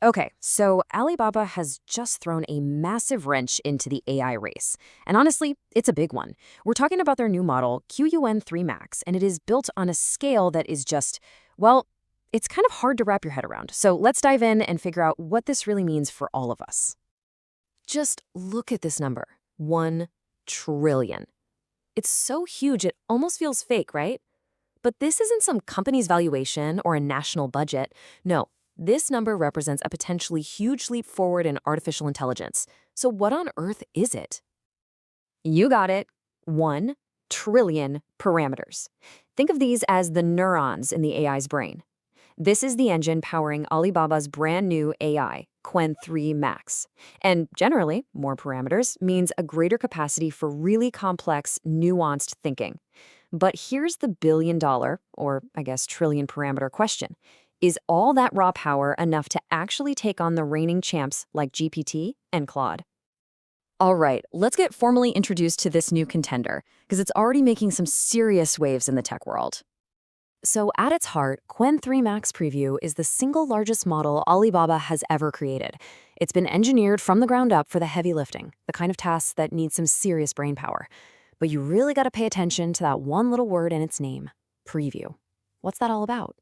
Okay, so Alibaba has just thrown a massive wrench into the AI race. And honestly, it's a big one. We're talking about their new model, Qwen3-Max, and it is built on a scale that is just, well, it's kind of hard to wrap your head around. So let's dive in and figure out what this really means for all of us. Just look at this number, 1 trillion. It's so huge it almost feels fake, right? But this isn't some company's valuation or a national budget. No, this number represents a potentially huge leap forward in artificial intelligence. So what on earth is it? You got it. 1 trillion parameters. Think of these as the neurons in the AI's brain. This is the engine powering Alibaba's brand new AI, Qwen3-Max. And generally, more parameters means a greater capacity for really complex, nuanced thinking. But here's the billion-dollar, or I guess trillion parameter question. Is all that raw power enough to actually take on the reigning champs like GPT and Claude? All right, let's get formally introduced to this new contender, because it's already making some serious waves in the tech world. So at its heart, Qwen3-Max-Preview is the single largest model Alibaba has ever created. It's been engineered from the ground up for the heavy lifting, the kind of tasks that need some serious brain power. But you really got to pay attention to that one little word in its name, preview. What's that all about?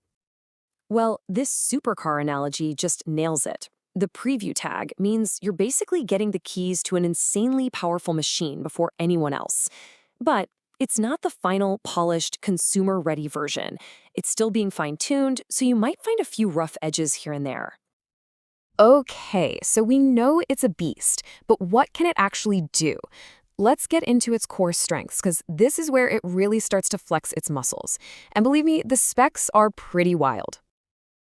Well, this supercar analogy just nails it. The preview tag means you're basically getting the keys to an insanely powerful machine before anyone else. But it's not the final, polished, consumer-ready version. It's still being fine-tuned, so you might find a few rough edges here and there. Okay, so we know it's a beast, but what can it actually do? Let's get into its core strengths, because this is where it really starts to flex its muscles. And believe me, the specs are pretty wild.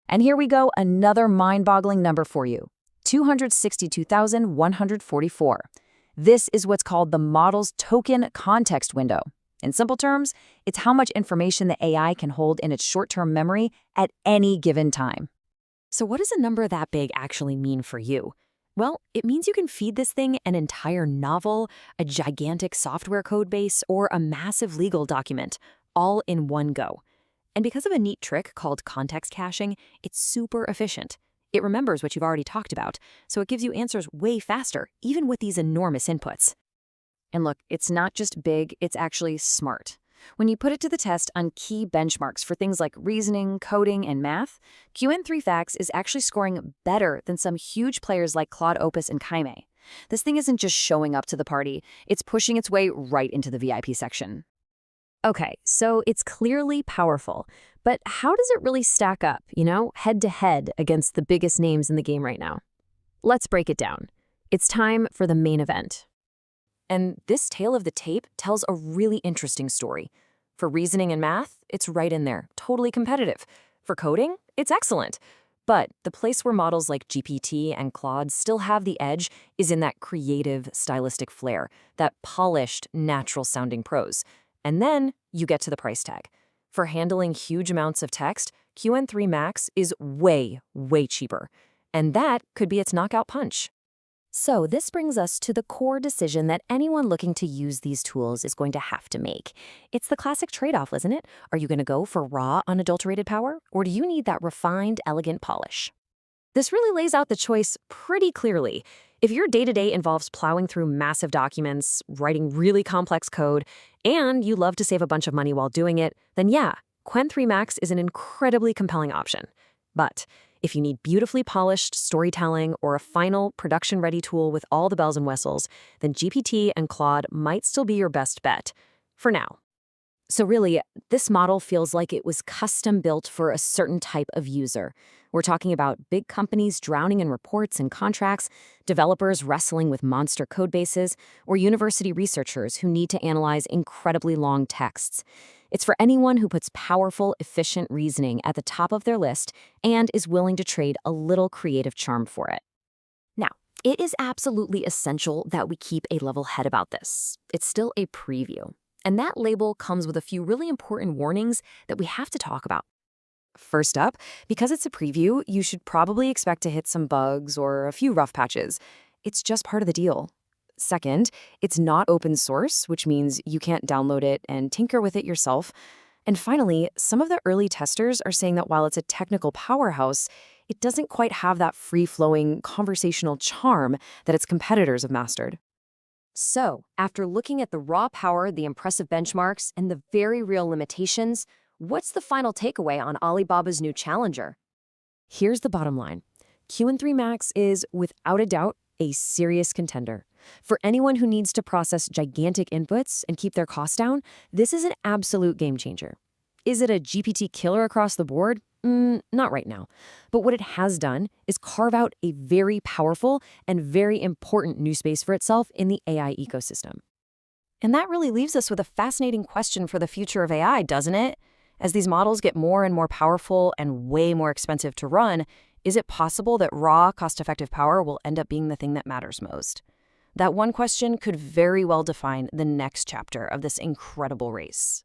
And here we go, another mind-boggling number for you, 262,144. This is what's called the model's token context window. In simple terms, it's how much information the AI can hold in its short-term memory at any given time. So what does a number that big actually mean for you? Well, it means you can feed this thing an entire novel, a gigantic software code base, or a massive legal document, all in one go. And because of a neat trick called context caching, it's super efficient. It remembers what you've already talked about, so it gives you answers way faster, even with these enormous inputs. And look, it's not just big, it's actually smart. When you put it to the test on key benchmarks for things like reasoning, coding, and math, Qwen3-Max is actually scoring better than some huge players like Claude Opus and Kimi. This thing isn't just showing up to the party, it's pushing its way right into the VIP section. Okay, so it's clearly powerful, but how does it really stack up, head to head against the biggest names in the game right now? Let's break it down. It's time for the main event. And this tale of the tape tells a really interesting story. For reasoning and math, it's right in there, totally competitive. For coding, it's excellent. But the place where models like GPT and Claude still have the edge is in that creative, stylistic flair, that polished, natural-sounding prose. And then you get to the price tag. For handling huge amounts of text, Qwen3-Max is way, way cheaper. And that could be its knockout punch. So this brings us to the core decision that anyone looking to use these tools is going to have to make. It's the classic trade-off, isn't it? Are you going to go for raw, unadulterated power, or do you need that refined, elegant polish? This really lays out the choice pretty clearly. If your day-to-day involves plowing through massive documents, writing really complex code, and you love to save a bunch of money while doing it, then yeah, Qwen3-Max is an incredibly compelling option. But if you need beautifully polished storytelling or a final production-ready tool with all the bells and whistles, then GPT and Claude might still be your best bet, for now. So really, this model feels like it was custom-built for a certain type of user. We're talking about big companies drowning in reports and contracts, developers wrestling with monster code bases, or university researchers who need to analyze incredibly long texts. It's for anyone who puts powerful, efficient reasoning at the top of their list and is willing to trade a little creative charm for it. Now, it is absolutely essential that we keep a level head about this. It's still a preview. And that label comes with a few really important warnings that we have to talk about. First up, because it's a preview, you should probably expect to hit some bugs or a few rough patches. It's just part of the deal. Second, it's not open source, which means you can't download it and tinker with it yourself. And finally, some of the early testers are saying that while it's a technical powerhouse, it doesn't quite have that free-flowing conversational charm that its competitors have mastered. So, after looking at the raw power, the impressive benchmarks, and the very real limitations, what's the final takeaway on Alibaba's new challenger? Here's the bottom line. Qwen3 Max is, without a doubt, a serious contender. For anyone who needs to process gigantic inputs and keep their costs down, this is an absolute game changer. Is it a GPT killer across the board? Not right now. But what it has done is carve out a very powerful and very important new space for itself in the AI ecosystem. And that really leaves us with a fascinating question for the future of AI, doesn't it? As these models get more and more powerful and way more expensive to run, is it possible that raw, cost-effective power will end up being the thing that matters most? That one question could very well define the next chapter of this incredible race.